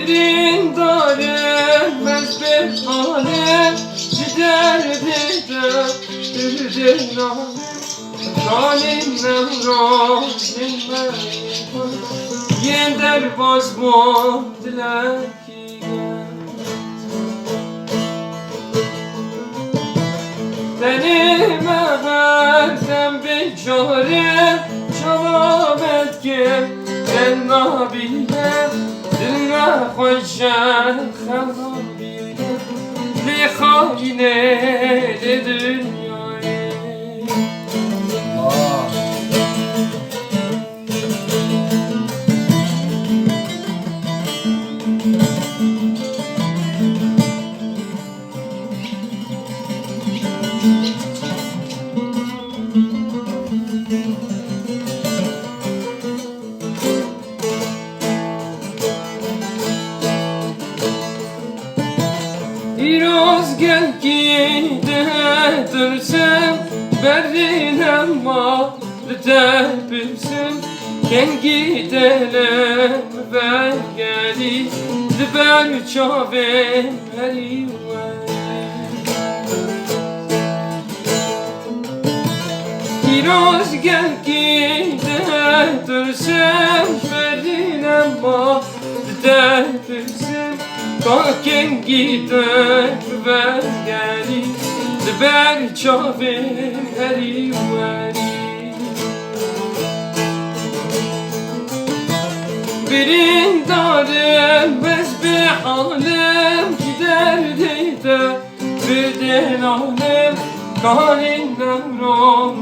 Birindar etmez bir alem, giderdi de ürdün alem. Zalimler rahimler, yender bazmadılar ki denime verdim bir çare, cevap et ki ben nabile. دلنا خوشن خرابیه لخاینه دنیای İroz gel gidersem berrinem var tepilsin. Ken gidelim ve geli diber çave heriwe. İroz gel gidersem berrinem var tepilsin. Kalken gider ve geli diber çave heriweri. Birindarım bezbih alem giderdi de birden alem. Kalinden rom